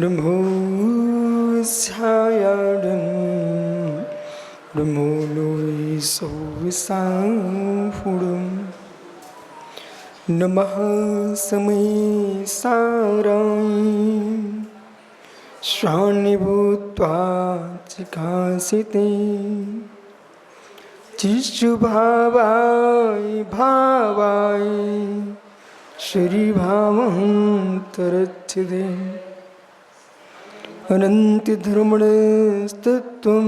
नमो सायाडं नमो लोई सोविसाफुडं नमः समय सारां स्वानिभूत्वा चिकासिते चिशुभावाय भावाय श्रीभावन्तरच्छिदे अनन्तिधर्मणस्तत्त्वं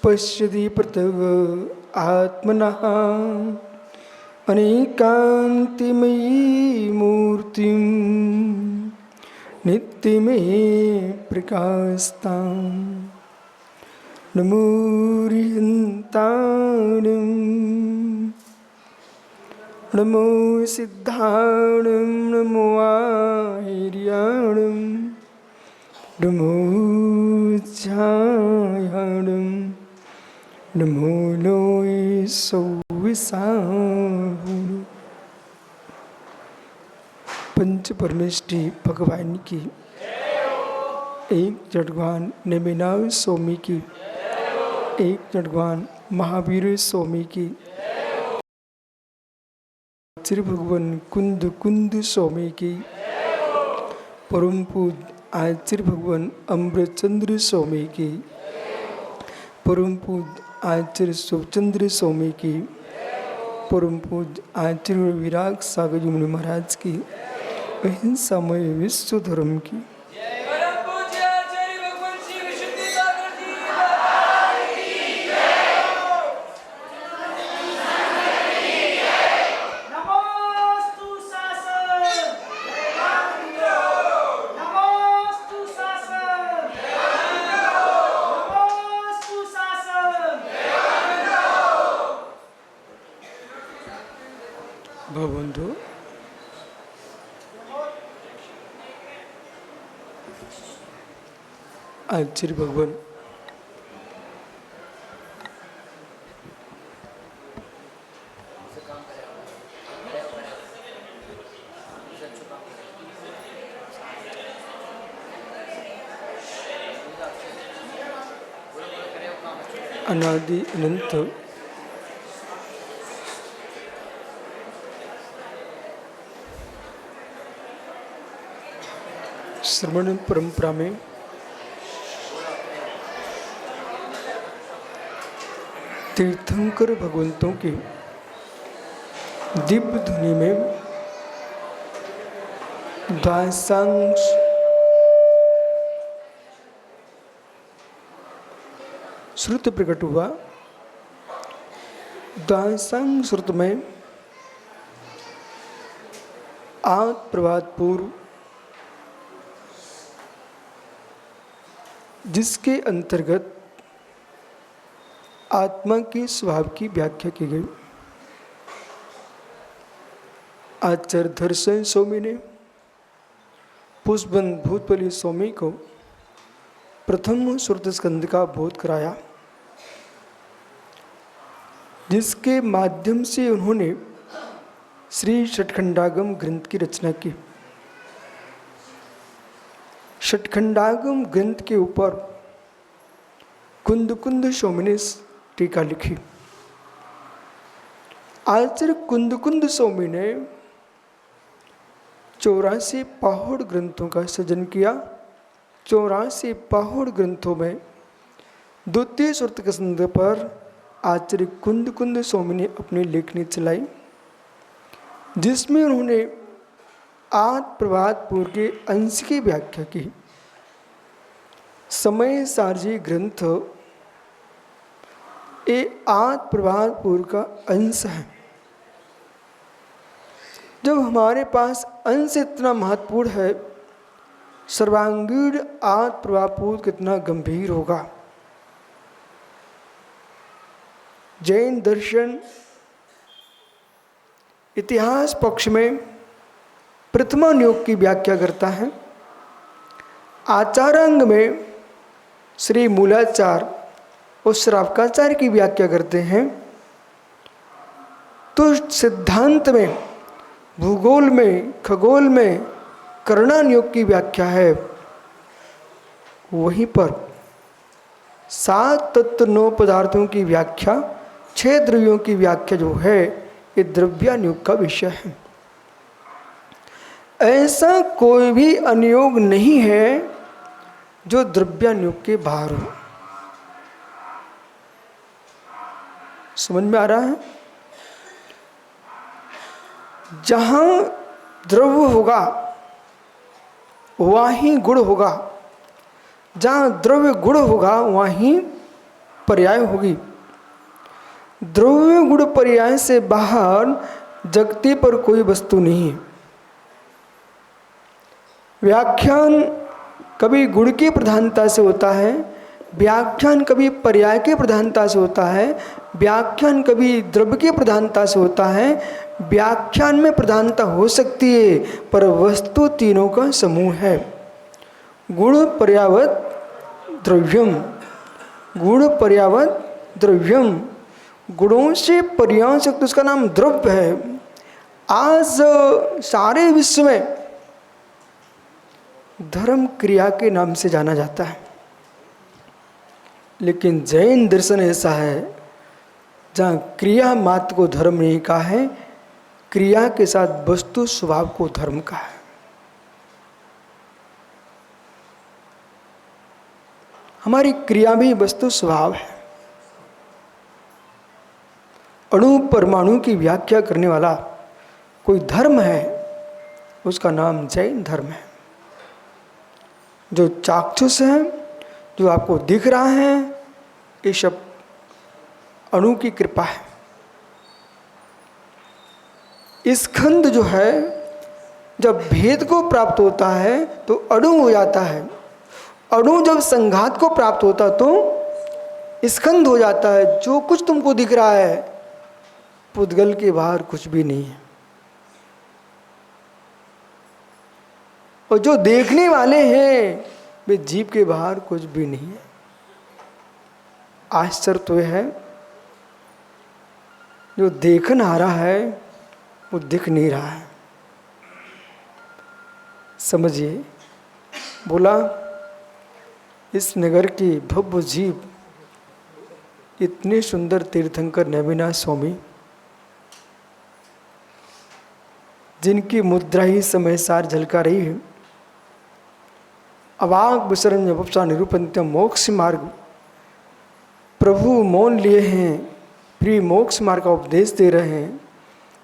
पश्यति पृथग् आत्मनः अनेकान्तिमयी मूर्तिं नित्यमयी प्रकाशताम् नमो रिहन्ताणं नमो सिद्धाणं नमो आहिर्याणं नमो छायाणं नमो लोय सौविसाहुण। पंच परमेष्टि भगवान की, एक जड़वान नेमिनाव स्वामी की, एक जड़वान महावीर स्वामी की, श्री भगवान कुंद कुंद स्वामी की, परम पूज्य आचार्य भगवान अमृतचंद्र स्वामी की, परम पूज्य आचार्य सुखचंद्र स्वामी की, परम पूज्य आचार्य विराग सागर जी मुनि महाराज की, अहिंसामय विश्व धर्म की। भवबंधु, आचार्य भगवान अनादि अनंत श्रवण परंपरा में तीर्थंकर भगवंतों की दिव्य ध्वनि में द्वादशांश श्रुत प्रकट हुआ। द्वादशांश श्रुत में आद प्रभात पूर्व जिसके अंतर्गत आत्मा के स्वभाव की व्याख्या की गई। आचार्य धर्षण स्वामी ने पुष्पबंध भूतबली स्वामी को प्रथम श्रुत स्कंद का बोध कराया, जिसके माध्यम से उन्होंने श्री षटखंडागम ग्रंथ की रचना की। षटखंडागम ग्रंथ के ऊपर कुंद कुंद स्वामी ने टीका लिखी। आचार्य कुंद कुंद स्वामी ने 84 पहाड़ ग्रंथों का सृजन किया। 84 पहाड़ ग्रंथों में द्वितीय श्रुत स्कंद पर आचार्य कुंद कुंद स्वामी ने अपनी लेखनी चलाई, जिसमें उन्होंने आद प्रभात पूर्व के अंश की व्याख्या की। समय सारजी ग्रंथ ये आद प्रभात पूर्व का अंश है। जब हमारे पास अंश इतना महत्वपूर्ण है, सर्वांगीण आद प्रभात पूर्व कितना गंभीर होगा। जैन दर्शन इतिहास पक्ष में प्रथमा योग की व्याख्या करता है। आचारांग में श्री मूलाचार्य और श्रावकाचार्य की व्याख्या करते हैं। तो सिद्धांत में, भूगोल में, खगोल में, करणान योग की व्याख्या है, वहीं पर 7 तत्व 9 पदार्थों की व्याख्या, 6 द्रव्यों की व्याख्या जो है, ये द्रव्यान योग का विषय है। ऐसा कोई भी अनुयोग नहीं है जो द्रव्यान योग के बाहर हो। समझ में आ रहा है? जहां द्रव्य होगा वहीं गुण होगा, जहां द्रव्य गुण होगा वहीं पर्याय होगी। द्रव्य गुण पर्याय से बाहर जगती पर कोई वस्तु नहीं है। व्याख्यान कभी गुण की प्रधानता से होता है, व्याख्यान कभी पर्याय की प्रधानता से होता है, व्याख्यान कभी द्रव्य की प्रधानता से होता है। व्याख्यान में प्रधानता हो सकती है पर वस्तु तीनों का समूह है। गुण पर्यावत द्रव्यम, गुण पर्यावत द्रव्यम, गुणों से पर्याय से उसका नाम द्रव्य है। आज सारे विश्व में धर्म क्रिया के नाम से जाना जाता है, लेकिन जैन दर्शन ऐसा है जहाँ क्रिया मात्र को धर्म नहीं कहा है, क्रिया के साथ वस्तु स्वभाव को धर्म कहा है। हमारी क्रिया भी वस्तु स्वभाव है। अणु परमाणु की व्याख्या करने वाला कोई धर्म है, उसका नाम जैन धर्म है। जो चाक्षुष है, जो आपको दिख रहा है, ये सब अणु की कृपा है। स्कंद जो है, जब भेद को प्राप्त होता है तो अणु हो जाता है। अणु जब संघात को प्राप्त होता तो स्कंद हो जाता है। जो कुछ तुमको दिख रहा है पुद्गल के बाहर कुछ भी नहीं है, और जो देखने वाले हैं वे जीव के बाहर कुछ भी नहीं है। आश्चर्य तो है, जो देखन आ रहा है वो दिख नहीं रहा है। समझिए, बोला इस नगर की भव्य जीव इतने सुंदर तीर्थंकर नवीना स्वामी, जिनकी मुद्रा ही समय सार झलका रही है। अवाक विसरण वपसा निरूपंत्य मोक्ष मार्ग, प्रभु मौन लिए हैं, प्रिय मोक्ष मार्ग का उपदेश दे रहे हैं।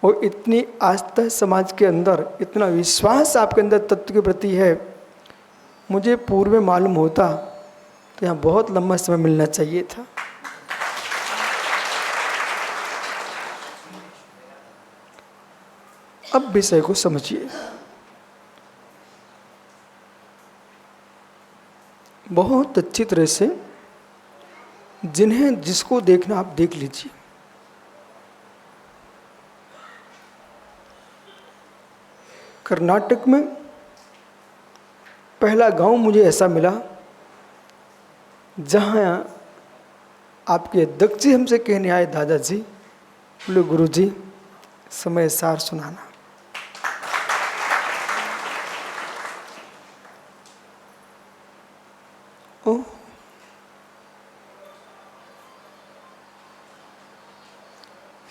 और इतनी आस्था समाज के अंदर, इतना विश्वास आपके अंदर तत्व के प्रति है, मुझे पूर्व में मालूम होता तो यहाँ बहुत लंबा समय मिलना चाहिए था। अब विषय को समझिए। बहुत अच्छी तरह से जिन्हें जिसको देखना आप देख लीजिए। कर्नाटक में पहला गांव मुझे ऐसा मिला जहां आपके अध्यक्ष जी हमसे कहने आए, दादाजी, बोले गुरुजी समय सार सुनाना। ओ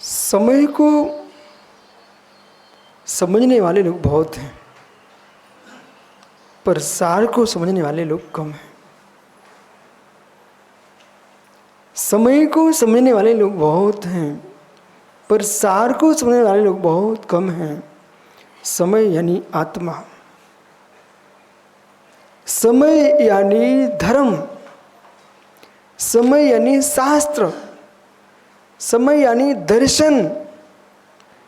समय को समझने वाले लोग बहुत हैं, पर सार को समझने वाले लोग कम हैं। समय को समझने वाले लोग बहुत हैं, पर सार को समझने वाले लोग बहुत कम हैं। समय यानी आत्मा, समय यानी धर्म, समय यानी शास्त्र, समय यानी दर्शन,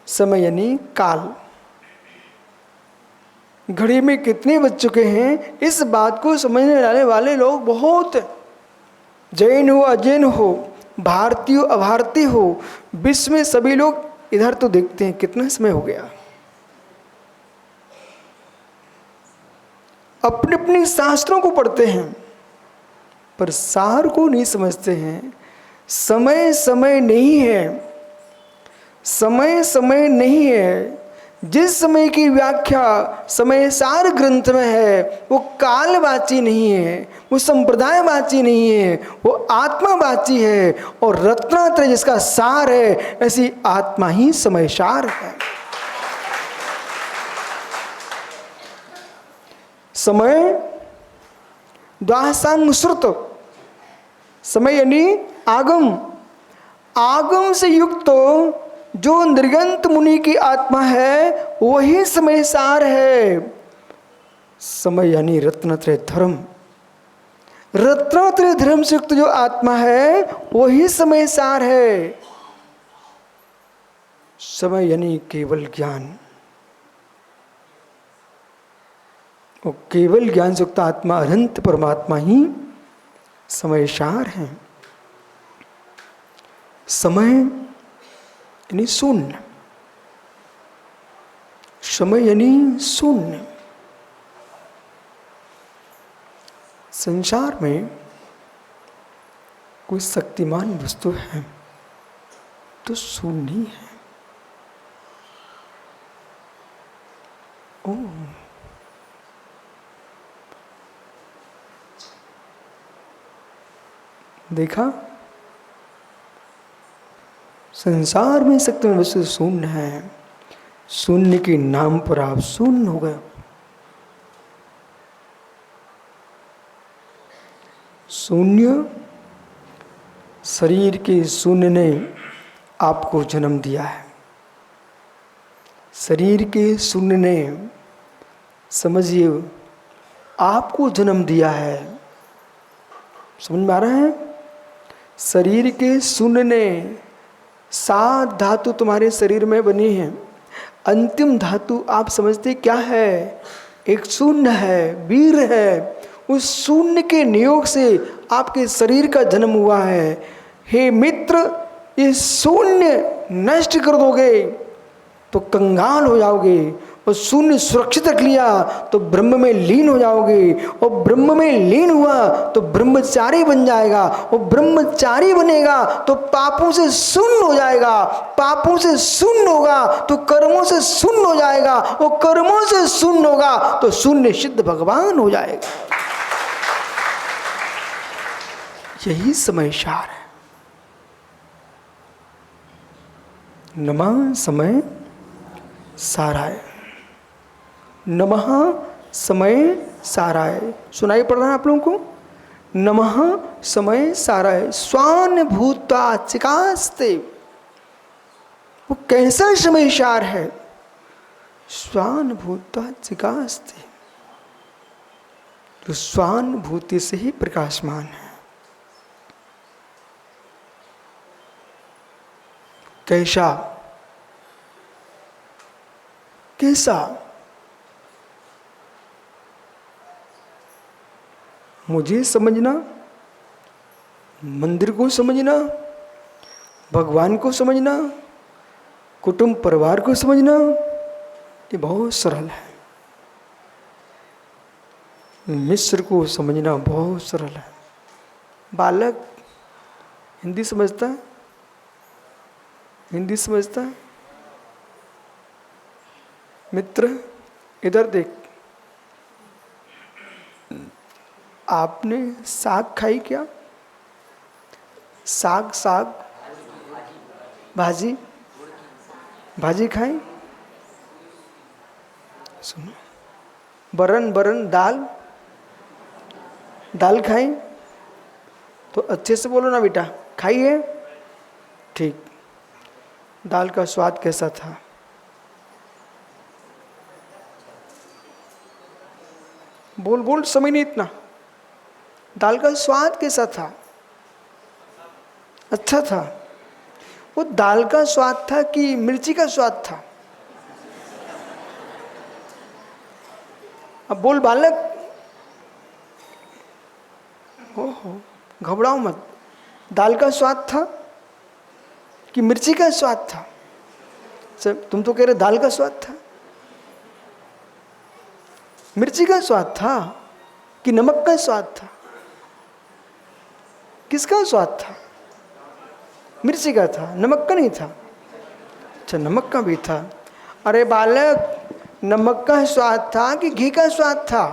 समय यानी काल। घड़ी में कितने बज चुके हैं इस बात को समझने वाले लोग बहुत। जैन हो अजैन हो, भारतीय हो अभारतीय हो, विश्व में सभी लोग इधर तो देखते हैं कितना समय हो गया। अपने अपने शास्त्रों को पढ़ते हैं पर सार को नहीं समझते हैं। समय समय नहीं है, समय समय नहीं है। जिस समय की व्याख्या समय सार ग्रंथ में है वो कालवाची नहीं है, वो संप्रदायवाची नहीं है, वो आत्मावाची है। और रत्नात्रय जिसका सार है, ऐसी आत्मा ही समय सार है। समय द्वासांग श्रुत, समय यानी आगम, आगम से युक्त जो निर्गंत मुनि की आत्मा है वही समय सार है। समय यानी रत्नत्रय धर्म, रत्नत्रय धर्म से युक्त जो आत्मा है वही समय सार है। समय यानी केवल ज्ञान, वो केवल ज्ञान से युक्त आत्मा अनंत परमात्मा ही समय सार है। समय यानी शून्य, समय यानी शून्य। संसार में कोई शक्तिमान वस्तु है तो शून्य ही है। ओ देखा, संसार में शक्तिमान वस्तु शून्य है। शून्य के नाम पर आप शून्य हो गए। शून्य, शरीर के शून्य ने आपको जन्म दिया है। शरीर के शून्य ने, समझिए, आपको जन्म दिया है। समझ में आ रहा है? शरीर के शून्य ने 7 धातु तुम्हारे शरीर में बनी है। अंतिम धातु आप समझते क्या है? एक शून्य है, वीर है। उस शून्य के नियोग से आपके शरीर का जन्म हुआ है। हे मित्र, इस शून्य नष्ट कर दोगे तो कंगाल हो जाओगे, और शून्य सुरक्षित रख लिया तो ब्रह्म में लीन हो जाओगे, और ब्रह्म में लीन हुआ तो ब्रह्मचारी बन जाएगा, और ब्रह्मचारी बनेगा तो पापों से शून्य हो जाएगा, पापों से शून्य होगा तो कर्मों से शून्य हो जाएगा, और कर्मों से शून्य होगा तो शून्य सिद्ध भगवान हो जाएगा। यही समय सार है। नमः समय साराय, नमः समय साराय। सुनाई पड़ रहा है आप लोगों को? नमः समय साराय। स्वानुभूता चिकास्ते, वो कैसा समय सार है? स्वानुभूता चिकास्ते, जो स्वानुभूति से ही प्रकाशमान है। कैसा? कैसा? मुझे समझना, मंदिर को समझना, भगवान को समझना, कुटुंब परिवार को समझना, ये बहुत सरल है। मिस्र को समझना बहुत सरल है। बालक हिंदी समझता है? हिंदी समझता है? मित्र इधर देख, आपने साग खाई क्या? साग, साग, भाजी, भाजी खाई? सुनो, बरन, बरन, दाल, दाल खाई? तो अच्छे से बोलो ना बेटा, खाई है? ठीक। दाल का स्वाद कैसा था? बोल बोल, समय नहीं इतना। दाल का स्वाद कैसा था? अच्छा था। वो दाल का स्वाद था कि मिर्ची का स्वाद था? अब बोल बालक। ओहो, घबराओ मत। दाल का स्वाद था कि मिर्ची का स्वाद था? सर तुम तो कह रहे दाल का स्वाद था। मिर्ची का स्वाद था कि नमक का स्वाद था? किसका स्वाद था? मिर्ची का था, नमक का नहीं था। अच्छा, नमक का भी था। अरे बालक, नमक का स्वाद था कि घी का स्वाद था?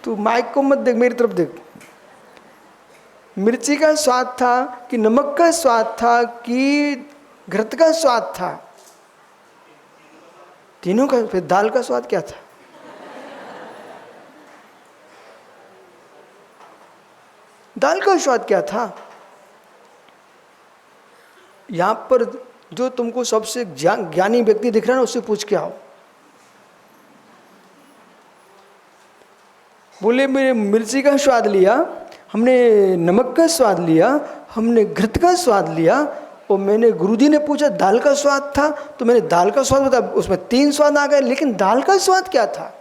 तू माइक को मत देख, मेरी तरफ देख। मिर्ची का स्वाद था कि नमक का स्वाद था कि घृत का स्वाद था? तीनों का। फिर दाल का स्वाद क्या था? दाल का स्वाद क्या था? यहां पर जो तुमको सबसे ज्ञानी व्यक्ति दिख रहा है ना, उससे पूछ के आओ। बोले मेरे मिर्ची का स्वाद लिया, हमने नमक का स्वाद लिया, हमने घृत का स्वाद लिया, और मैंने गुरुजी ने पूछा दाल का स्वाद था, तो मैंने दाल का स्वाद बताया। उसमें 3 स्वाद आ गए, लेकिन दाल का स्वाद क्या था?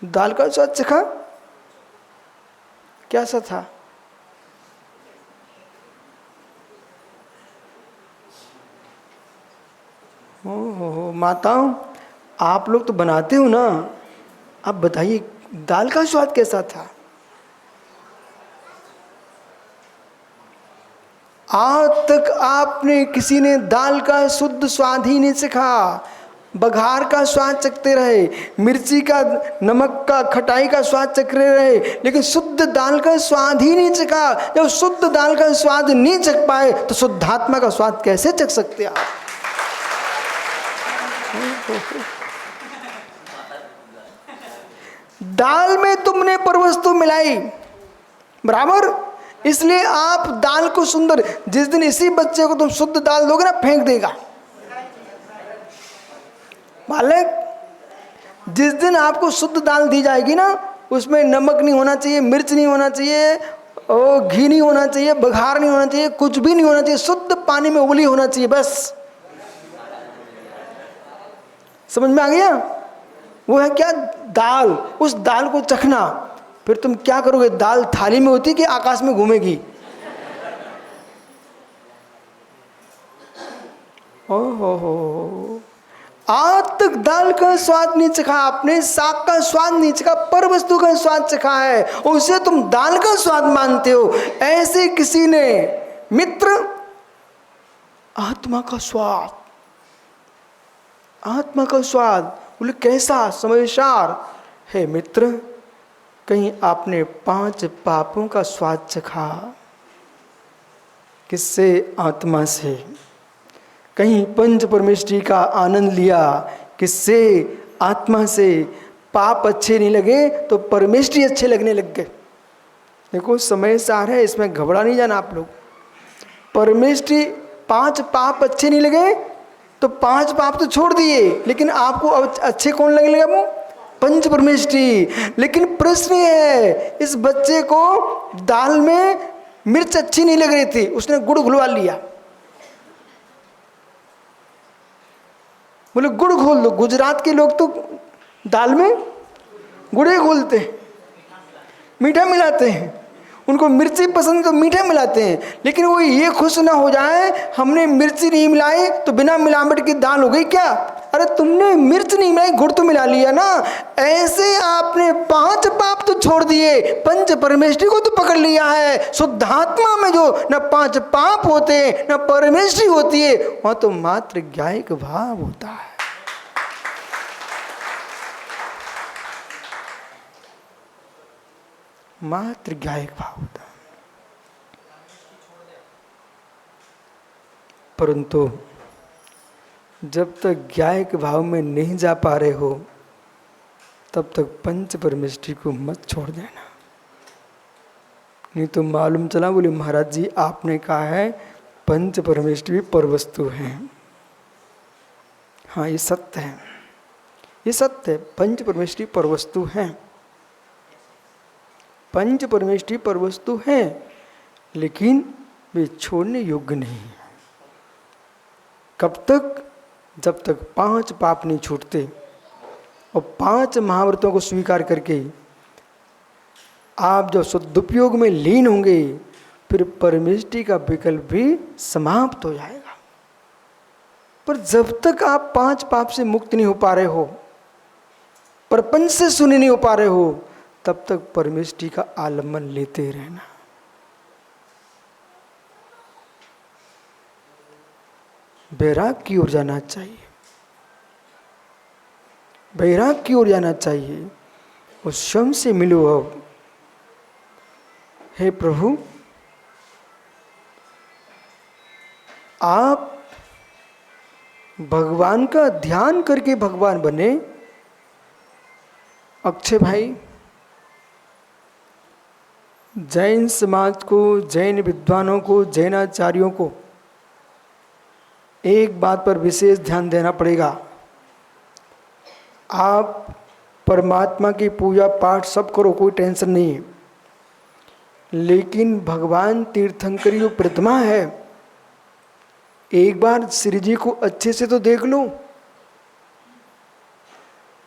दाल का स्वाद चखा? कैसा था? हो माताओं, आप लोग तो बनाते हो ना, आप बताइए दाल का स्वाद कैसा था? आज तक आपने किसी ने दाल का शुद्ध स्वाद ही नहीं चखा। बघार का स्वाद चखते रहे, मिर्ची का, नमक का, खटाई का स्वाद चख रहे, लेकिन शुद्ध दाल का स्वाद ही नहीं चखा। जब शुद्ध दाल का स्वाद नहीं चख पाए तो शुद्धात्मा का स्वाद कैसे चख सकते आप? दाल में तुमने परवस्तु मिलाई, बराबर, इसलिए आप दाल को सुंदर। जिस दिन इसी बच्चे को तुम शुद्ध दाल दोगे ना, फेंक देगा। बालक, जिस दिन आपको शुद्ध दाल दी जाएगी ना, उसमें नमक नहीं होना चाहिए, मिर्च नहीं होना चाहिए, और घी नहीं होना चाहिए, बघार नहीं होना चाहिए, कुछ भी नहीं होना चाहिए, शुद्ध पानी में उबली होना चाहिए, बस। समझ में आ गया? वो है क्या? दाल। उस दाल को चखना। फिर तुम क्या करोगे? दाल थाली में होती कि आकाश में घूमेगी? ओहो, आज तक दाल का स्वाद नहीं चखा आपने, साग का स्वाद नहीं चखा, पर वस्तु का स्वाद चखा है, और उसे तुम दाल का स्वाद मानते हो। ऐसे किसी ने मित्र आत्मा का स्वाद, आत्मा का स्वाद, बोले कैसा? समझदार है मित्र, कहीं आपने 5 पापों का स्वाद चखा? किससे? आत्मा से। कहीं पंच परमेष्टि का आनंद लिया? किससे? आत्मा से। पाप अच्छे नहीं लगे तो परमेष्टि अच्छे लगने लग गए। देखो समय सार है, इसमें घबरा नहीं जाना आप लोग। परमेष्टि 5 पाप अच्छे नहीं लगे तो 5 पाप तो छोड़ दिए, लेकिन आपको अच्छे कौन लगने लगा? वो पंच परमेष्टि। लेकिन प्रश्न है, इस बच्चे को दाल में मिर्च अच्छी नहीं लग रही थी, उसने गुड़ घुलवा लिया। बोले गुड़ घोल दो। गुजरात के लोग तो दाल में गुड़े घोलते हैं, मीठा मिलाते हैं। उनको मिर्ची पसंद तो मीठा मिलाते हैं, लेकिन वो ये खुश ना हो जाए हमने मिर्ची नहीं मिलाई तो बिना मिलावट की दाल हो गई क्या? अरे तुमने मिर्च नहीं मिलाई, गुड़ तो मिला लिया ना। ऐसे आपने 5 पाप तो छोड़ दिए, पंच परमेष्टि को तो पकड़ लिया है। शुद्धात्मा में जो न 5 पाप होते न परमेष्टि होती है, वहां तो मात्र ज्ञायिक भाव होता है। मात्र ज्ञायिक भाव होता है। परंतु जब तक ज्ञायिक भाव में नहीं जा पा रहे हो, तब तक पंच परमेष्टि को मत छोड़ देना। नहीं तो मालूम चला, बोले महाराज जी आपने कहा है पंच परमेष्टि भी परवस्तु हैं। हाँ ये सत्य है, ये सत्य है, पंच परमेष्टि परवस्तु हैं। पंच परमेष्टि परवस्तु हैं, लेकिन वे छोड़ने योग्य नहीं है। कब तक? जब तक 5 पाप नहीं छूटते और 5 महाव्रतों को स्वीकार करके आप जब सदुपयोग में लीन होंगे, फिर परमेष्टि का विकल्प भी समाप्त हो जाएगा। पर जब तक आप 5 पाप से मुक्त नहीं हो पा रहे हो, प्रपंच से सुने नहीं हो पा रहे हो, तब तक परमेष्टि का आलम्बन लेते रहना। वैराग की ओर जाना चाहिए, वैराग की ओर जाना चाहिए। उस स्वयं से मिलो अब। हे प्रभु, आप भगवान का ध्यान करके भगवान बने। अक्षय भाई, जैन समाज को, जैन विद्वानों को, जैनाचार्यों को एक बात पर विशेष ध्यान देना पड़ेगा। आप परमात्मा की पूजा पाठ सब करो, कोई टेंशन नहीं है, लेकिन भगवान तीर्थंकरी जो प्रतिमा है, एक बार श्री जी को अच्छे से तो देख लो,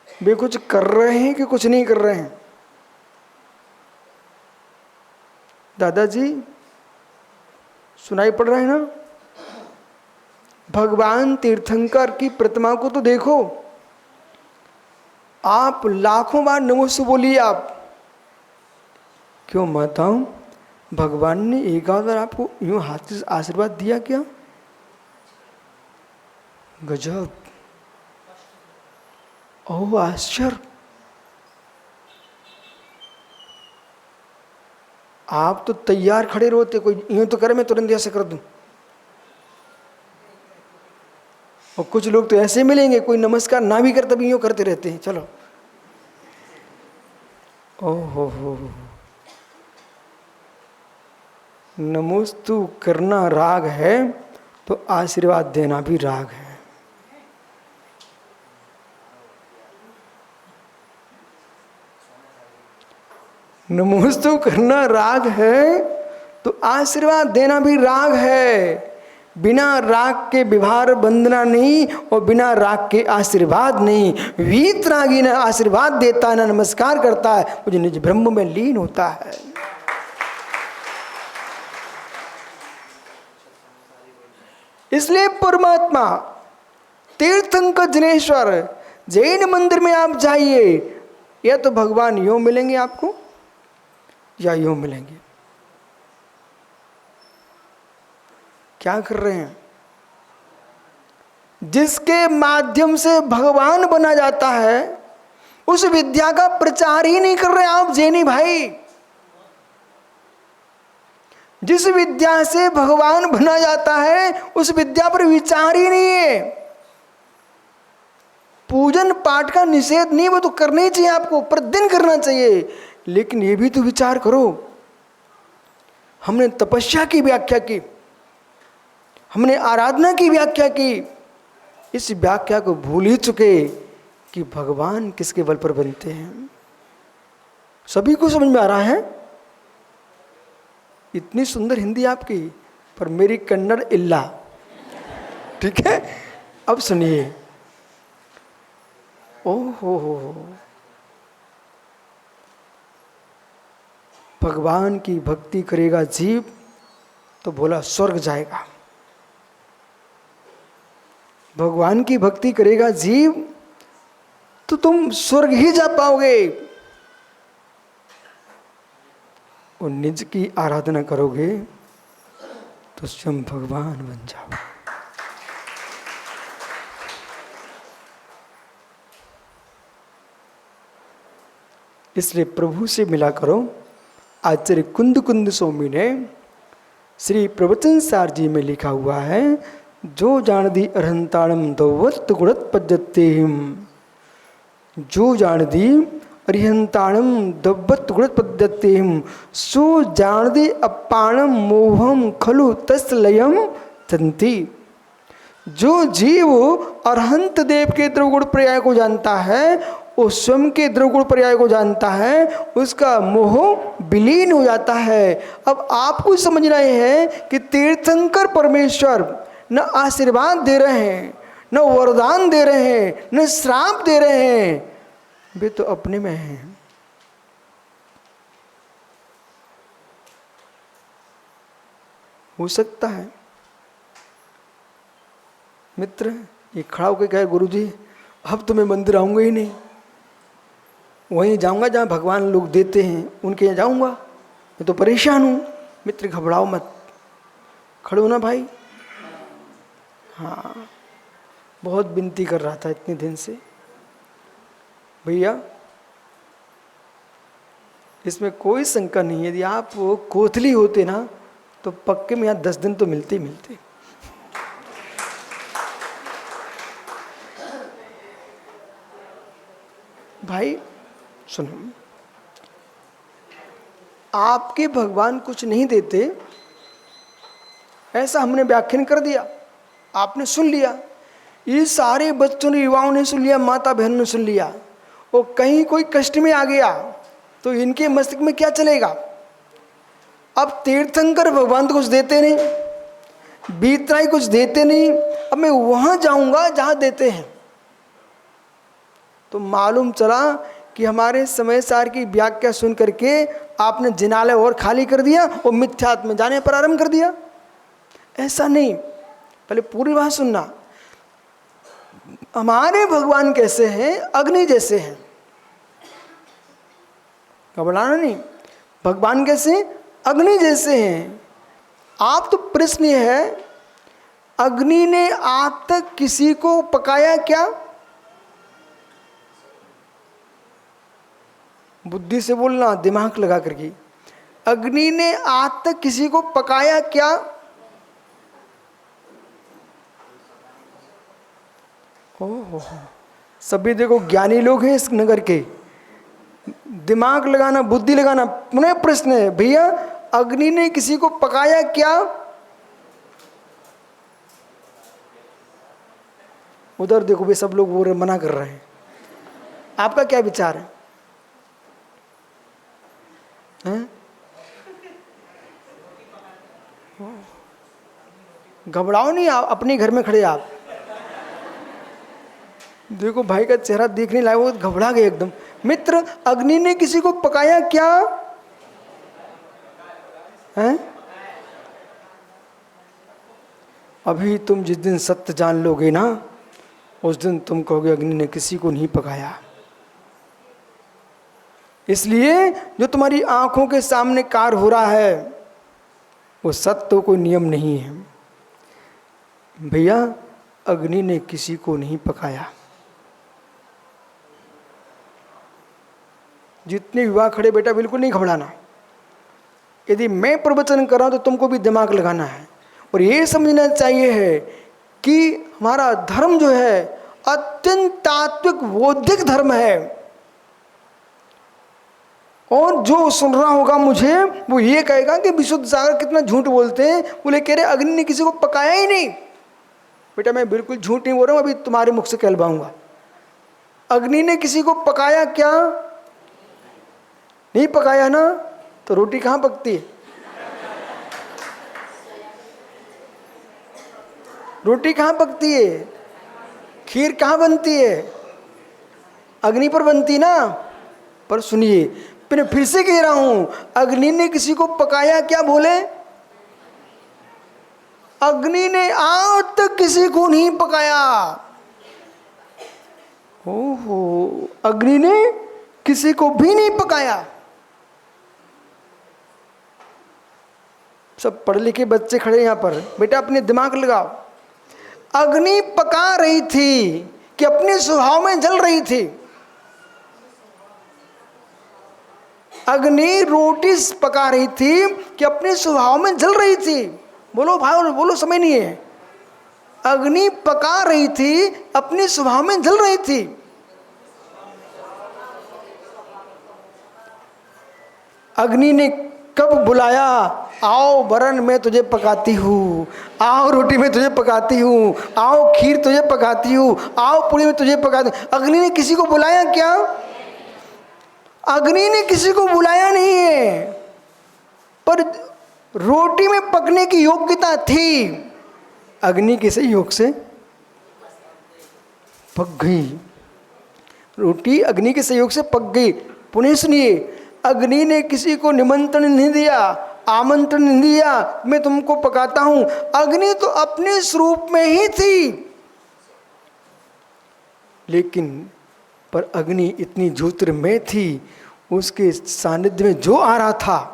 वे कुछ कर रहे हैं कि कुछ नहीं कर रहे हैं। दादाजी सुनाई पड़ रहा है ना? भगवान तीर्थंकर की प्रतिमा को तो देखो। आप लाखों बार नमोस्तु बोलिए। आप क्यों माताओं, भगवान ने एक बार आपको यूं हाथ से आशीर्वाद दिया क्या? गजब, ओह आश्चर्य। आप तो तैयार खड़े रहते, कोई यूं तो करे मैं तुरंत ऐसे कर दूं। और कुछ लोग तो ऐसे मिलेंगे, कोई नमस्कार ना भी कर तभी यूं करते रहते हैं। चलो, ओहो हो, नमोस्तु करना राग है तो आशीर्वाद देना भी राग है। नमोस्तु करना राग है तो आशीर्वाद देना भी राग है। बिना राग के विवाह वंदना नहीं और बिना राग के आशीर्वाद नहीं। वीतरागी न आशीर्वाद देता है, न नमस्कार करता है, मुझे निज ब्रह्म में लीन होता है। इसलिए परमात्मा तीर्थंकर जनेश्वर जैन मंदिर में आप जाइए, या तो भगवान यूं मिलेंगे आपको या यूं मिलेंगे। क्या कर रहे हैं? जिसके माध्यम से भगवान बना जाता है उस विद्या का प्रचार ही नहीं कर रहे आप जैनी भाई। जिस विद्या से भगवान बना जाता है उस विद्या पर विचार ही नहीं है। पूजन पाठ का निषेध नहीं, वो तो करना ही चाहिए, आपको प्रतिदिन करना चाहिए, लेकिन ये भी तो विचार करो। हमने तपस्या की व्याख्या की, हमने आराधना की व्याख्या की, इस व्याख्या को भूल ही चुके कि भगवान किसके बल पर बनते हैं। सभी को समझ में आ रहा है? इतनी सुंदर हिंदी आपकी, पर मेरी कन्नड़ इल्ला। ठीक है, अब सुनिए। ओहो हो, भगवान की भक्ति करेगा जीव तो बोला स्वर्ग जाएगा। भगवान की भक्ति करेगा जीव तो तुम स्वर्ग ही जा पाओगे। और निज की आराधना करोगे तो स्वयं भगवान बन जाओ। इसलिए प्रभु से मिला करो। आचार्य कुंद कुंद स्वामी ने श्री प्रवचन सार जी में लिखा हुआ है, जो जान दी अरहंताणम दौवत गुणत पद्धतिम। जो जान दी अरिहंताणम दौवत गुणत पद्धतिम, सो जान दी अपाणम मोहम खलु तस्लयम तंती। जो जीव अरहंत देव के द्रवगुण पर्याय को जानता है, वो स्वयं के द्रवगुण पर्याय को जानता है, उसका मोह विलीन हो जाता है। अब आपको समझना है कि तीर्थंकर परमेश्वर न आशीर्वाद दे रहे हैं, न वरदान दे रहे हैं, न श्राप दे रहे हैं, वे तो अपने में हैं। हो सकता है मित्र ये खड़ा होकर कहे, गुरुजी अब तो मैं मंदिर आऊंगा ही नहीं, वहीं जाऊंगा जहाँ भगवान लोग देते हैं, उनके यहाँ जाऊंगा, मैं तो परेशान हूँ। मित्र घबराओ मत, खड़े हो ना भाई। हाँ, बहुत विनती कर रहा था इतने दिन से, भैया इसमें कोई शंका नहीं है, यदि आप वो कोतली होते ना तो पक्के में यहाँ 10 दिन तो मिलते ही मिलते। भाई सुनो, आपके भगवान कुछ नहीं देते ऐसा हमने व्याख्यान कर दिया, आपने सुन लिया, ये सारे बच्चों ने, युवाओं ने सुन लिया, माता बहनों ने सुन लिया, वो कहीं कोई कष्ट में आ गया तो इनके मस्तिष्क में क्या चलेगा? अब तीर्थंकर भगवान तो कुछ देते नहीं, बीतराई कुछ देते नहीं, अब मैं वहां जाऊंगा जहां देते हैं। तो मालूम चला कि हमारे समय सार की व्याख्या सुन करके आपने जिनालय और खाली कर दिया और मिथ्यात्व में जाने प्रारंभ कर दिया। ऐसा नहीं, पहले पूरी बात सुनना। हमारे भगवान कैसे हैं? अग्नि जैसे हैं, घबराना नहीं। भगवान कैसे? अग्नि जैसे हैं। आप तो प्रश्न है, अग्नि ने आज तक किसी को पकाया क्या? बुद्धि से बोलना, दिमाग लगा करके। अग्नि ने आज तक किसी को पकाया क्या? ओहो, सभी देखो ज्ञानी लोग हैं इस नगर के, दिमाग लगाना, बुद्धि लगाना। पुनः प्रश्न है, भैया अग्नि ने किसी को पकाया क्या? उधर देखो वे सब लोग वो मना कर रहे हैं, आपका क्या विचार है? घबराओ नहीं, आप अपने घर में खड़े आप देखो, भाई का चेहरा देखने लायक, वो घबरा गए एकदम। मित्र, अग्नि ने किसी को पकाया क्या है? अभी तुम जिस दिन सत्य जान लोगे ना, उस दिन तुम कहोगे अग्नि ने किसी को नहीं पकाया। इसलिए जो तुम्हारी आंखों के सामने कार्य हो रहा है वो सत्य कोई नियम नहीं है। भैया अग्नि ने किसी को नहीं पकाया। जितने विवाह खड़े बेटा बिल्कुल नहीं घबराना। यदि मैं प्रवचन कर रहा हूं तो तुमको भी दिमाग लगाना है और ये समझना चाहिए है कि हमारा धर्म जो है अत्यंत तात्विक बौद्धिक धर्म है। और जो सुन रहा होगा मुझे वो ये कहेगा कि विशुद्ध सागर कितना झूठ बोलते हैं। बोले कह रहे अग्नि ने किसी को पकाया ही नहीं। बेटा मैं बिल्कुल झूठ नहीं बोल रहा हूं, अभी तुम्हारे मुख से कहलवाऊंगा। अग्नि ने किसी को पकाया क्या? नहीं पकाया ना, तो रोटी कहां पकती है? रोटी कहां पकती है? खीर कहां बनती है? अग्नि पर बनती ना। पर सुनिए, फिर से कह रहा हूं, अग्नि ने किसी को पकाया क्या? बोले अग्नि ने आज तक किसी को नहीं पकाया। ओहो, अग्नि ने किसी को भी नहीं पकाया। सब पढ़े लिखे बच्चे खड़े यहां पर, बेटा अपने दिमाग लगाओ। अग्नि पका रही थी कि अपने स्वभाव में जल रही थी? अग्नि रोटी पका रही थी कि अपने स्वभाव में जल रही थी? बोलो भाई, बोलो, समय नहीं है। अग्नि पका रही थी, अपने स्वभाव में जल रही थी। अग्नि ने कब बुलाया? आओ वरण मैं तुझे पकाती हूँ, आओ रोटी में तुझे पकाती हूँ, आओ खीर तुझे पकाती हूँ, आओ पूरी में तुझे पकाती हूँ। अग्नि ने किसी को बुलाया क्या? अग्नि ने किसी को बुलाया नहीं है, पर रोटी में पकने की योग्यता थी। अग्नि के सहयोग से पक गई रोटी, अग्नि के सहयोग से पक गई। पुनः सुनिए, अग्नि ने किसी को निमंत्रण नहीं दिया, आमंत्रण नहीं दिया, मैं तुमको पकाता हूं। अग्नि तो अपने स्वरूप में ही थी, लेकिन पर अग्नि इतनी ज्योतिर्मय थी, उसके सानिध्य में जो आ रहा था,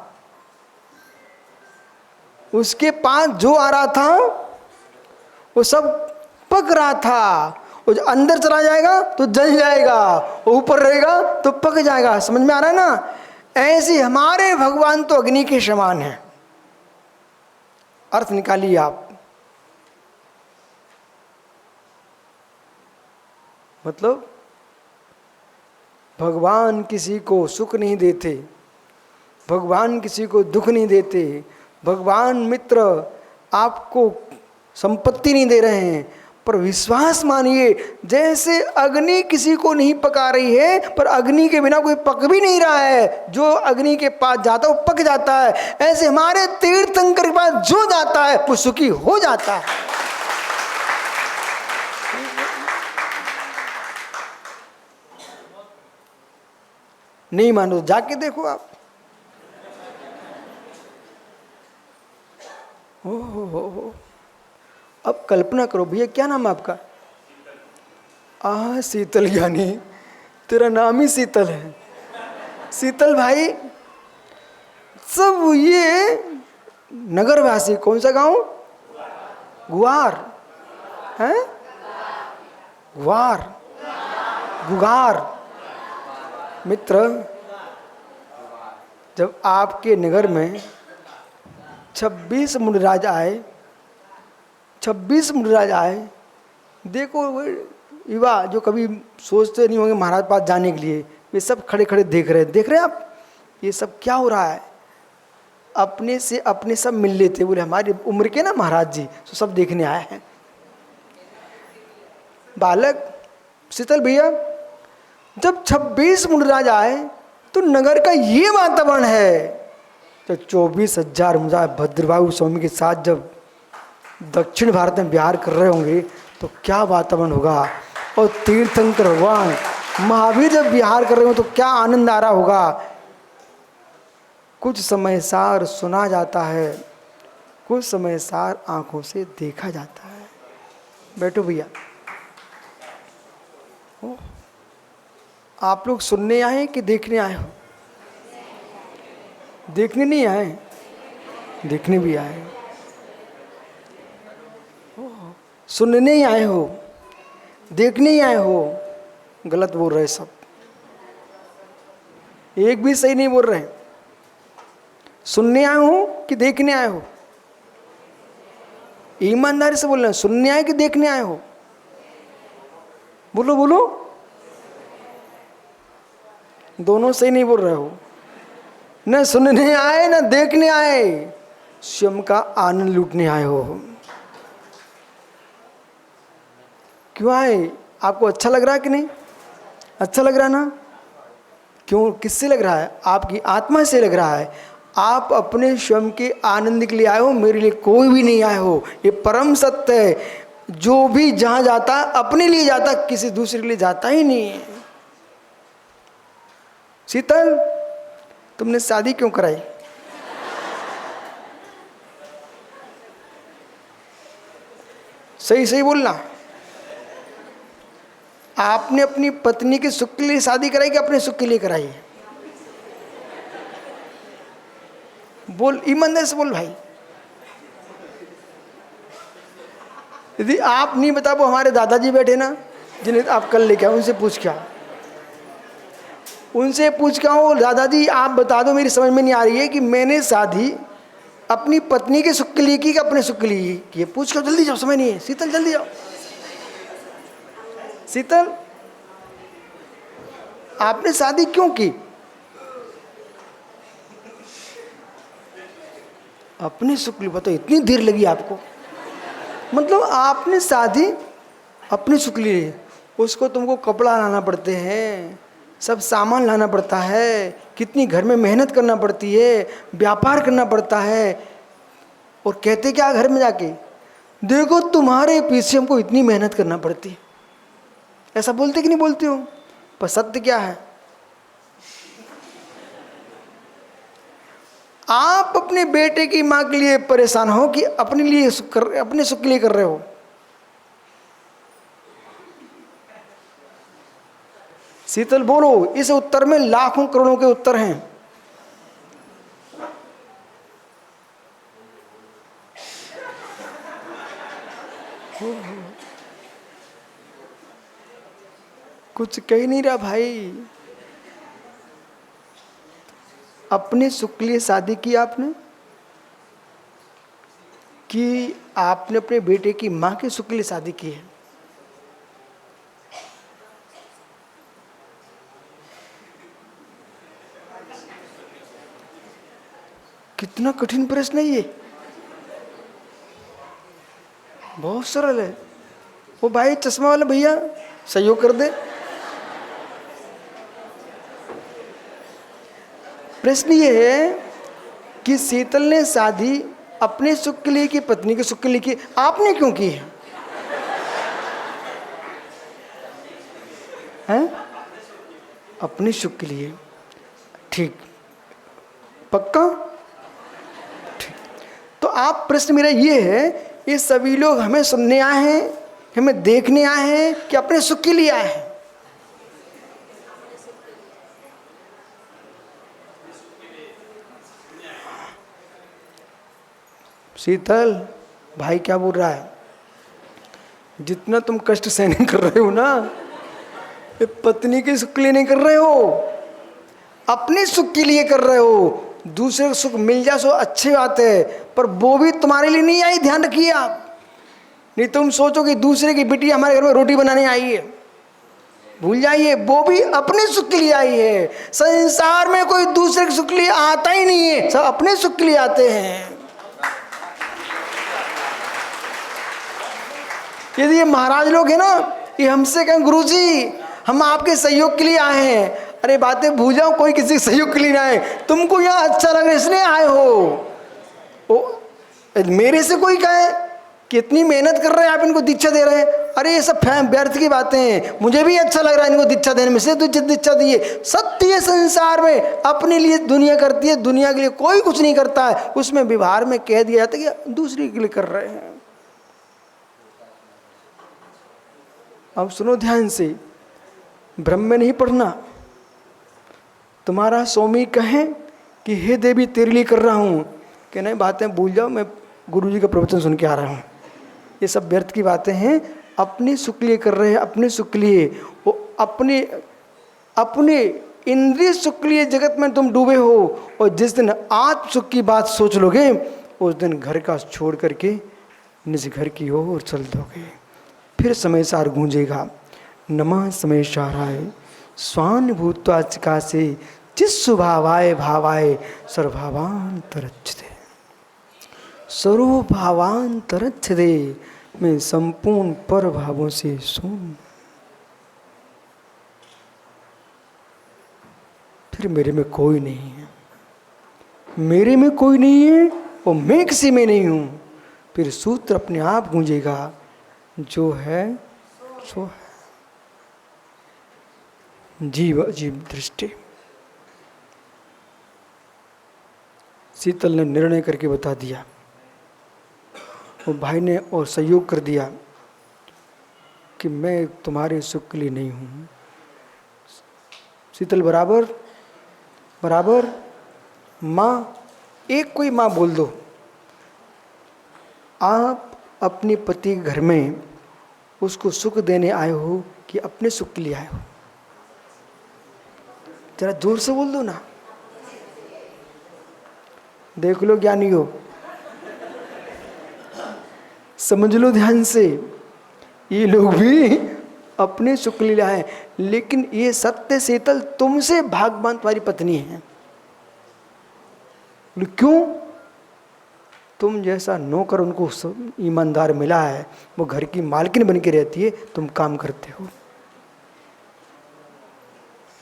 उसके पास जो आ रहा था, वो सब पक रहा था, वो जो अंदर चला जाएगा तो जल जाएगा, ऊपर रहेगा तो पक जाएगा। समझ में आ रहा है ना? ऐसे हमारे भगवान तो अग्नि के समान हैं। अर्थ निकालिए आप। मतलब भगवान किसी को सुख नहीं देते, भगवान किसी को दुख नहीं देते, भगवान मित्र आपको संपत्ति नहीं दे रहे हैं, पर विश्वास मानिए, जैसे अग्नि किसी को नहीं पका रही है, पर अग्नि के बिना कोई पक भी नहीं रहा है। जो अग्नि के पास जाता है वो पक जाता है। ऐसे हमारे तीर्थंकर के पास जो जाता है वो सुखी हो जाता है। नहीं मानो जाके देखो आप। हो। अब कल्पना करो भैया, क्या नाम है आपका? शीतल ज्ञानी, तेरा नाम ही शीतल है। शीतल भाई, सब ये नगरवासी, कौन सा गांव? गुआर है, गुआर, गुगार। मित्र, जब आपके नगर में 26 मुंडराज आए, 26 मुंडराज आए, देखो युवा जो कभी सोचते नहीं होंगे महाराज पास जाने के लिए, वे सब खड़े खड़े देख रहे हैं आप, ये सब क्या हो रहा है? अपने से अपने सब मिल लेते, बोले हमारी उम्र के ना महाराज जी, तो सब देखने आए हैं। बालक शीतल भैया, जब 26 मुंडराज आए तो नगर का ये वातावरण है, तो 24,000 मुंडराज भद्रबाहु स्वामी के साथ जब दक्षिण भारत में विहार कर रहे होंगे तो क्या वातावरण होगा। और तीर्थंकर भगवान महावीर जब विहार कर रहे हो तो क्या आनंद आ रहा होगा। कुछ समय सार सुना जाता है, कुछ समय सार आंखों से देखा जाता है। बैठो भैया। आप लोग सुनने आए कि देखने आए हो? देखने नहीं आए, देखने भी आए। सुनने ही आए हो, देखने ही आए हो। गलत बोल रहे सब, एक भी सही नहीं बोल रहे। सुनने आए हो कि देखने आए हो? ईमानदारी से बोल रहे हैं, सुनने आए कि देखने आए हो? बोलो बोलो। दोनों सही नहीं बोल रहे हो। न सुनने आए न देखने आए, स्वयं का आनंद लूटने आए हो। क्यों आए? आपको अच्छा लग रहा है कि नहीं? अच्छा लग रहा है ना? क्यों, किससे लग रहा है? आपकी आत्मा से लग रहा है। आप अपने स्वयं के आनंद के लिए आए हो, मेरे लिए कोई भी नहीं आए हो। ये परम सत्य है। जो भी जहां जाता अपने लिए जाता, किसी दूसरे के लिए जाता ही नहीं है। शीतल, तुमने शादी क्यों कराई? सही सही बोलना। आपने अपनी पत्नी के सुख के लिए शादी कराई कि अपने सुख के लिए कराई? बोल, ईमानदारी से बोल भाई। यदि आप नहीं बता, वो हमारे दादाजी बैठे ना, जिन्हें आप कल लेके आओ, उनसे पूछ क्या, उनसे पूछ क्या हो, दादाजी आप बता दो, मेरी समझ में नहीं आ रही है कि मैंने शादी अपनी पत्नी के सुख के लिए की कि अपने सुख के लिए की? ये पूछ कर जल्दी जाओ, समय नहीं है। शीतल जल्दी जाओ। शीतल, आपने शादी क्यों की? अपने सुख के लिए। बताओ, इतनी देर लगी आपको? मतलब आपने शादी अपने सुख के लिए, उसको तुमको कपड़ा लाना पड़ते हैं, सब सामान लाना पड़ता है, कितनी घर में मेहनत करना पड़ती है, व्यापार करना पड़ता है, और कहते क्या घर में जाके, देखो तुम्हारे पीछे हमको इतनी मेहनत करना पड़ती है। ऐसा बोलते कि नहीं बोलते हो? पर सत्य क्या है? आप अपने बेटे की मां के लिए परेशान हो कि अपने लिए अपने सुख के लिए कर रहे हो? शीतल बोलो, इस उत्तर में लाखों करोड़ों के उत्तर हैं। कुछ कह ही नहीं रहा भाई। अपने सुख के लिए शादी की आपने, कि आपने अपने बेटे की मां के सुख के लिए शादी की है? कितना कठिन प्रश्न है ये, बहुत सरल है। वो भाई चश्मा वाला भैया सहयोग कर दे। प्रश्न ये है कि शीतल ने शादी अपने सुख के लिए की, पत्नी के सुख के लिए की, आपने क्यों की है? हैं? अपने सुख के लिए। ठीक, पक्का? ठीक। तो आप, प्रश्न मेरा ये है, ये सभी लोग हमें सुनने आए हैं, हमें देखने आए हैं, कि अपने सुख के लिए आए हैं? शीतल, भाई क्या बोल रहा है? जितना तुम कष्ट सहन कर रहे हो ना, ये पत्नी के सुख के लिए नहीं कर रहे हो, अपने सुख के लिए कर रहे हो। दूसरे को सुख मिल जाए सो अच्छी बात है, पर वो भी तुम्हारे लिए नहीं आई, ध्यान रखिए आप। नहीं तुम सोचो कि दूसरे की बेटी हमारे घर में रोटी बनाने आई है, भूल जाइए, वो भी अपने सुख के लिए आई है। संसार में कोई दूसरे के सुख के लिए आता ही नहीं है, सब अपने सुख के लिए आते हैं। यदि ये महाराज लोग हैं ना, ये हमसे कहें गुरुजी हम आपके सहयोग के लिए आए हैं, अरे बातें भूल जाओ, कोई किसी के सहयोग के लिए ना आए, तुमको यहाँ अच्छा लग रहा है इसलिए आए हो। मेरे से कोई कहे कि इतनी मेहनत कर रहे हैं आप, इनको दीक्षा दे रहे हैं, अरे ये सब व्यर्थ की बातें हैं, मुझे भी अच्छा लग रहा है इनको दीक्षा देने में, से तो दीक्षा दिए। सत्य संसार में अपने लिए दुनिया करती है, दुनिया के लिए कोई कुछ नहीं करता है। उसमें व्यवहार में कह दिया जाता है कि दूसरे के लिए कर रहे हैं। अब सुनो ध्यान से, भ्रम में नहीं पढ़ना। तुम्हारा स्वामी कहे कि हे देवी तेरे लिए कर रहा हूँ, कि नहीं बातें भूल जाओ, मैं गुरुजी का प्रवचन सुन के आ रहा हूँ, ये सब व्यर्थ की बातें हैं। अपने सुख के लिए कर रहे हैं, अपने सुख के लिए, वो अपने इंद्रिय सुख के लिए जगत में तुम डूबे हो। और जिस दिन आत्म सुख की बात सोच लोगे, उस दिन घर का छोड़ करके निज घर की ओर चल दोगे। फिर समय सार गूंजेगा, नमः समय साराय स्वान भूत्वा चिकासे जिस स्वभावाय भावाय सर्वभावांतरच्छते, सर्वभावांतरच्छते, मैं संपूर्ण पर भावों से शून्य। फिर मेरे में कोई नहीं है, मेरे में कोई नहीं है और मैं किसी में नहीं हूं। फिर सूत्र अपने आप गूंजेगा, जो है सो है, जीव अजीव दृष्टि। शीतल ने निर्णय करके बता दिया, वो भाई ने और सहयोग कर दिया कि मैं तुम्हारे सुख के लिए नहीं हूँ। शीतल बराबर बराबर माँ, एक कोई माँ बोल दो, आप अपने पति के घर में उसको सुख देने आए हो कि अपने सुख के लिए आए हो? जरा जोर से बोल दो ना, देख लो ज्ञानी हो, समझ लो ध्यान से, ये लोग भी अपने सुख के लिए आए। लेकिन ये सत्य शीतल तुमसे भाग्यवान तुम्हारी पत्नी है। क्यों? तुम जैसा नौकर उनको ईमानदार मिला है, वो घर की मालकिन बन के रहती है, तुम काम करते हो।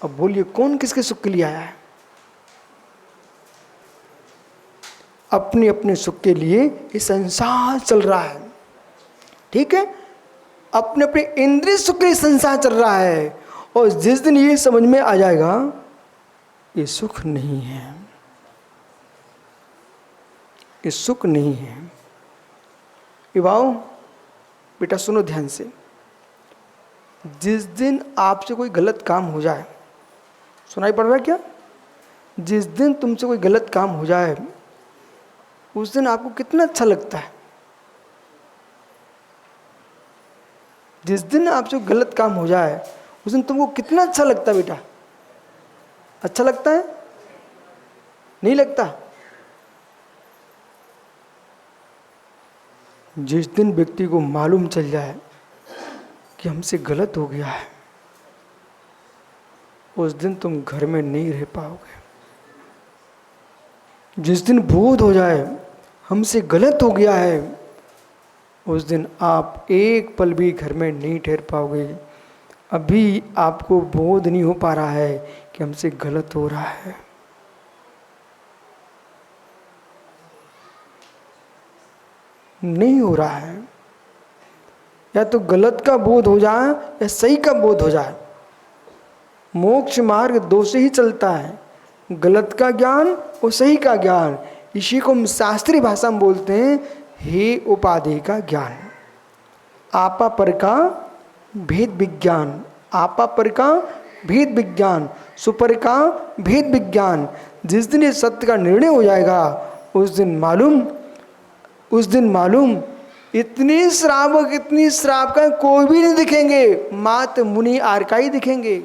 अब बोलिए कौन किसके सुख के लिए आया है? अपने अपने सुख के लिए ये संसार चल रहा है, ठीक है? अपने अपने इंद्रिय सुख के लिए संसार चल रहा है। और जिस दिन ये समझ में आ जाएगा ये सुख नहीं है, ये सुख नहीं है। युवाओं बेटा सुनो ध्यान से, जिस दिन आपसे कोई गलत काम हो जाए, सुनाई पड़ रहा है क्या? जिस दिन तुमसे कोई गलत काम हो जाए, उस दिन आपको कितना अच्छा लगता है? जिस दिन आपसे गलत काम हो जाए उस दिन तुमको कितना अच्छा लगता है बेटा? अच्छा लगता है? नहीं लगता? जिस दिन व्यक्ति को मालूम चल जाए कि हमसे गलत हो गया है, उस दिन तुम घर में नहीं रह पाओगे। जिस दिन बोध हो जाए हमसे गलत हो गया है, उस दिन आप एक पल भी घर में नहीं ठहर पाओगे। अभी आपको बोध नहीं हो पा रहा है कि हमसे गलत हो रहा है। नहीं हो रहा है। या तो गलत का बोध हो जाए या सही का बोध हो जाए। मोक्ष मार्ग दो से ही चलता है, गलत का ज्ञान और सही का ज्ञान। इसी को हम शास्त्रीय भाषा में बोलते हैं हे उपाधि का ज्ञान। आपा पर का भेद विज्ञान, आपा पर का भेद विज्ञान, सुपर का भेद विज्ञान। जिस दिन ये सत्य का निर्णय हो जाएगा, उस दिन मालूम इतनी श्रावक का कोई भी नहीं दिखेंगे, मात्र मुनि आर्का ही दिखेंगे।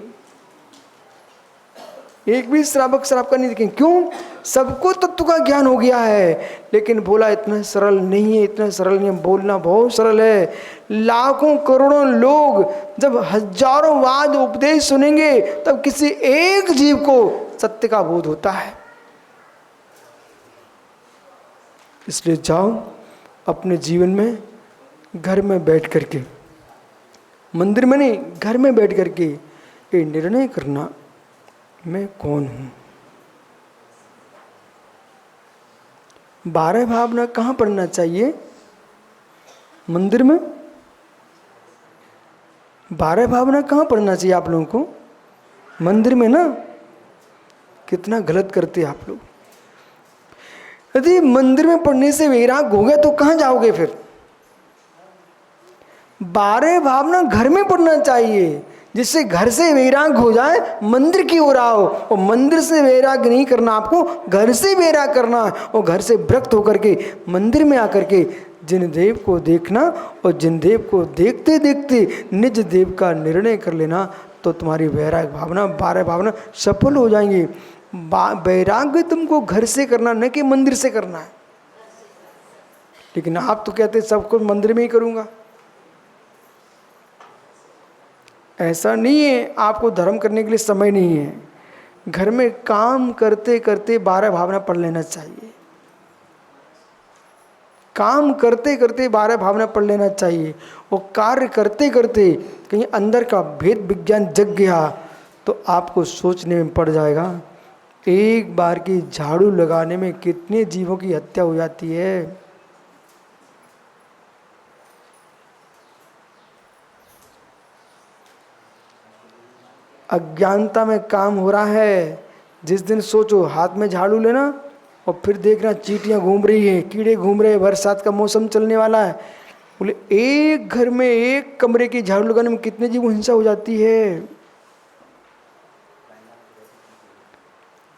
एक भी श्रावक का नहीं दिखेंगे। क्यों? सबको तत्व का ज्ञान हो गया है, लेकिन बोला इतना सरल नहीं है, इतना सरल नहीं है। बोलना बहुत सरल है। लाखों करोड़ों लोग जब हजारों वाद उपदेश सुनेंगे, तब किसी एक जीव को सत्य का बोध होता है। इसलिए जाओ अपने जीवन में, घर में बैठ करके, मंदिर में नहीं, घर में बैठ करके ये निर्णय करना, मैं कौन हूं। 12 भावना कहाँ पढ़ना चाहिए? मंदिर में। 12 भावना कहाँ पढ़ना चाहिए आप लोगों को? मंदिर में ना। कितना गलत करते हैं आप लोग। यदि मंदिर में पढ़ने से वैराग हो गया तो कहाँ जाओगे फिर? 12 भावना घर में पढ़ना चाहिए, जिससे घर से वैराग हो जाए, मंदिर की ओर आओ। और मंदिर से वैराग नहीं करना, आपको घर से वैराग करना। और घर से विरक्त होकर के मंदिर में आकर के जिन देव को देखना, और जिन देव को देखते देखते निज देव का निर्णय कर लेना, तो तुम्हारी वैराग भावना, 12 भावना सफल हो जाएंगी। वैराग्य तुमको घर से करना, न कि मंदिर से करना है। लेकिन आप तो कहते सब कुछ मंदिर में ही करूँगा। ऐसा नहीं है, आपको धर्म करने के लिए समय नहीं है। घर में काम करते करते 12 भावना पढ़ लेना चाहिए। काम करते करते 12 भावना पढ़ लेना चाहिए। और कार्य करते करते कहीं अंदर का भेद विज्ञान जग गया, तो आपको सोचने में पड़ जाएगा, एक बार की झाड़ू लगाने में कितने जीवों की हत्या हो जाती है। अज्ञानता में काम हो रहा है। जिस दिन सोचो हाथ में झाड़ू लेना, और फिर देखना चींटियां घूम रही हैं, कीड़े घूम रहे हैं, बरसात का मौसम चलने वाला है। बोले एक घर में एक कमरे की झाड़ू लगाने में कितने जीवों हिंसा हो जाती है।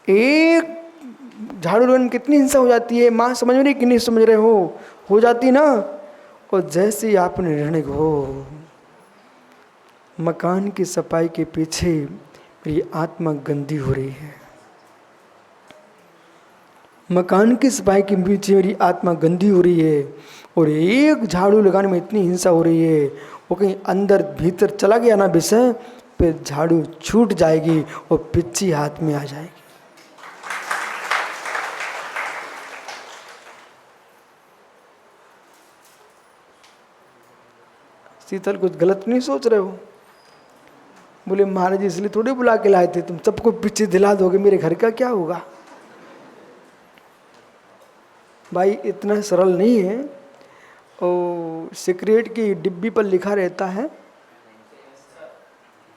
एक झाड़ू लगाने में कितनी हिंसा हो जाती है। माँ समझ रही कि नहीं समझ रहे हो जाती ना। और जैसे ही आपने निर्णय हो, मकान की सफाई के पीछे मेरी आत्मा गंदी हो रही है, मकान की सफाई के पीछे मेरी आत्मा गंदी हो रही है, और एक झाड़ू लगाने में इतनी हिंसा हो रही है, वो कहीं अंदर भीतर चला गया ना विषय, फिर झाड़ू छूट जाएगी और पिच्ची हाथ में आ जाएगी। शीतल कुछ गलत नहीं सोच रहे हो? बोले महाराज इसलिए थोड़े बुला के लाए थे, तुम सबको पीछे दिला दोगे, मेरे घर का क्या होगा? भाई इतना सरल नहीं है। और सिगरेट की डिब्बी पर लिखा रहता है,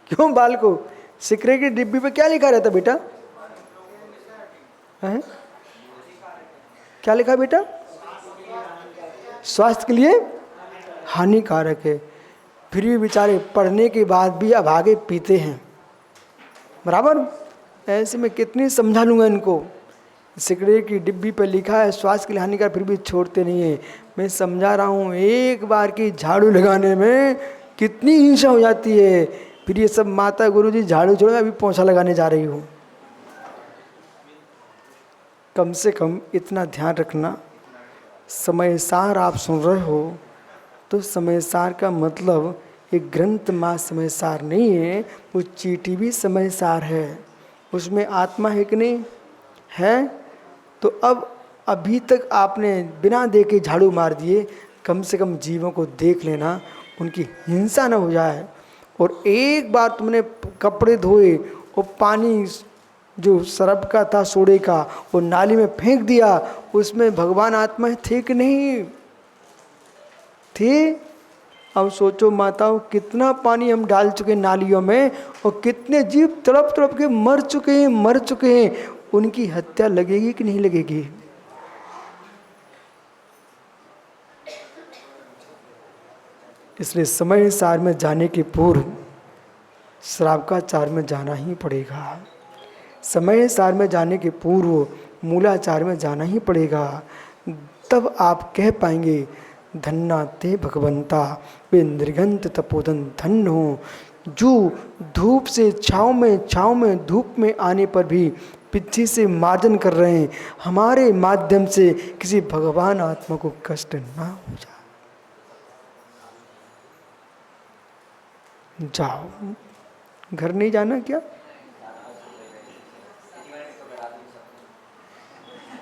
क्यों बालको, सिगरेट की डिब्बी पर क्या लिखा रहता बेटा? है क्या लिखा बेटा? स्वास्थ्य के लिए हानिकारक है। फिर भी बेचारे पढ़ने के बाद भी अब आगे पीते हैं। बराबर। ऐसे में कितनी समझा लूँगा इनको। सिगरेट की डिब्बी पर लिखा है स्वास्थ्य के लिए हानिकारक, फिर भी छोड़ते नहीं है। मैं समझा रहा हूँ, एक बार की झाड़ू लगाने में कितनी हिंसा हो जाती है। फिर ये सब माता गुरुजी झाड़ू छोड़ो, अभी पोंछा लगाने जा रही हूँ। कम से कम इतना ध्यान रखना, समय सार आप सुन रहे हो तो समय सार का मतलब एक ग्रंथ माँ समय सार नहीं है, वो चीटी भी समय सार है। उसमें आत्मा है कि नहीं है? तो अब अभी तक आपने बिना देखे झाड़ू मार दिए, कम से कम जीवों को देख लेना, उनकी हिंसा न हो जाए। और एक बार तुमने कपड़े धोए और पानी जो सरफ का था सोडे का वो नाली में फेंक दिया, उसमें भगवान आत्मा थे कि नहीं थे? अब सोचो माताओं, कितना पानी हम डाल चुके नालियों में और कितने जीव तड़प तड़प के मर चुके हैं। उनकी हत्या लगेगी कि नहीं लगेगी? इसलिए समय सार में जाने के पूर्व श्रावकाचार में जाना ही पड़ेगा। समय सार में जाने के पूर्व मूलाचार में जाना ही पड़ेगा। तब आप कह पाएंगे धन्ना ते भगवंता वे निर्गंत तपोधन धन्य हो, जो धूप से छाँव में धूप में आने पर भी पीछे से मार्जन कर रहे हैं, हमारे माध्यम से किसी भगवान आत्मा को कष्ट ना हो जाए। जाओ, घर नहीं जाना क्या?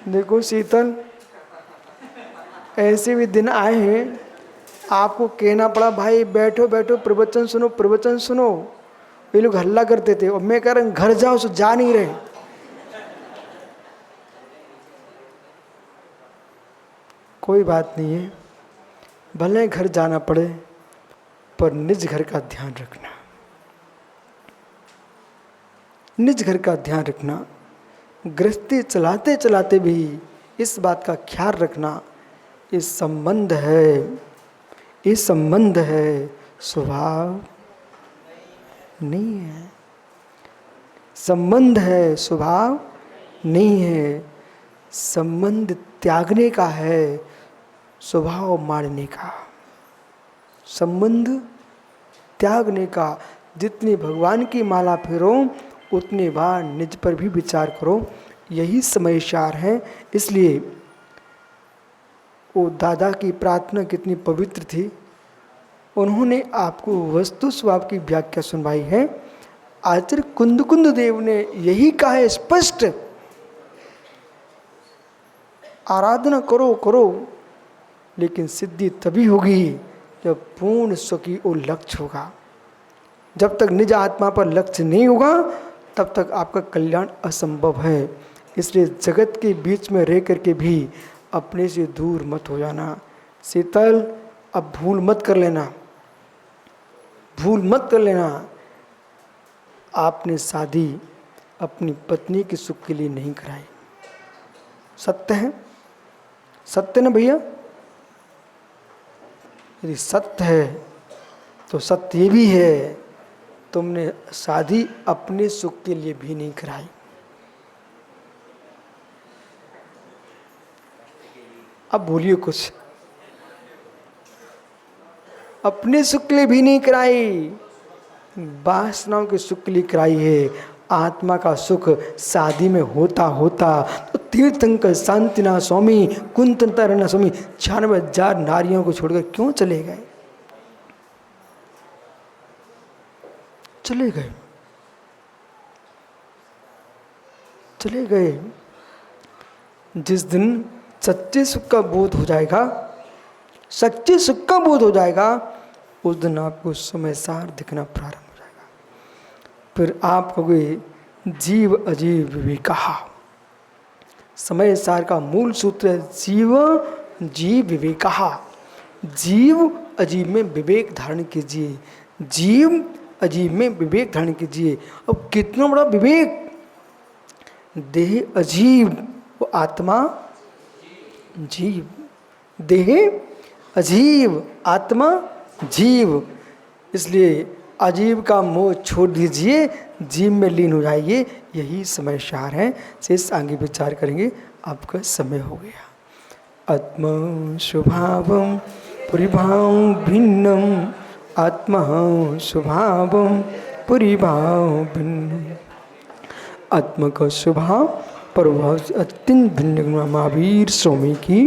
देखो शीतल, ऐसे भी दिन आए हैं आपको कहना पड़ा भाई बैठो बैठो प्रवचन सुनो। ये लोग हल्ला करते थे और मैं कह रहा हूँ घर जाओ, सो जा नहीं रहे। कोई बात नहीं है, भले घर जाना पड़े पर निज घर का ध्यान रखना, निज घर का ध्यान रखना। गृहस्थी चलाते चलाते भी इस बात का ख्याल रखना, ये संबंध है, स्वभाव नहीं है। संबंध है, स्वभाव नहीं है। संबंध त्यागने का है, स्वभाव मारने का। संबंध त्यागने का। जितनी भगवान की माला फेरो उतने बार निज पर भी विचार करो, यही समय सार है। इसलिए वो दादा की प्रार्थना कितनी पवित्र थी। उन्होंने आपको वस्तु स्वभाव की व्याख्या सुनवाई है। आचार्य कुंद देव ने यही कहा है स्पष्ट, आराधना करो, लेकिन सिद्धि तभी होगी जब पूर्ण स्वकी वो लक्ष्य होगा। जब तक निज आत्मा पर लक्ष्य नहीं होगा तब तक आपका कल्याण असंभव है। इसलिए जगत के बीच में रह करके भी अपने से दूर मत हो जाना। शीतल, अब भूल मत कर लेना। आपने शादी अपनी पत्नी के सुख के लिए नहीं कराई। सत्य है, सत्य ना भैया? यदि सत्य है तो सत्य ये भी है, तुमने शादी अपने सुख के लिए भी नहीं कराई। अब बोलिए कुछ। अपने सुख के लिए भी नहीं कराई, वासनाओं के सुख के लिए कराई है। आत्मा का सुख शादी में होता तो तीर्थंकर शांतिनाथ स्वामी कुंतन स्वामी 96,000 नारियों को छोड़कर क्यों चले गए? चले गए। जिस दिन सच्चे सुख का बोध हो जाएगा, उस दिन आपको समय सार दिखना प्रारंभ हो जाएगा। फिर आप कहोगे जीव अजीव विवेका। समय सार का मूल सूत्र है जीव विवेका। जीव अजीव में विवेक धारण कीजिए, जीव अजीव में विवेक धारण कीजिए। अब कितना बड़ा विवेक! देह अजीव, वो आत्मा जीव। देह अजीव, आत्मा जीव। इसलिए अजीव का मोह छोड़ दीजिए, जीव में लीन हो जाइए। यही समय सार है। शेष आगे विचार करेंगे। आपका समय हो गया। आत्मा स्वभावम परिभाव भिन्नम, आत्मा स्वभावम परिभाव भिन्न, आत्मा का स्वभाव प्रभाव से अत्यंत भिन्न महावीर स्वामी की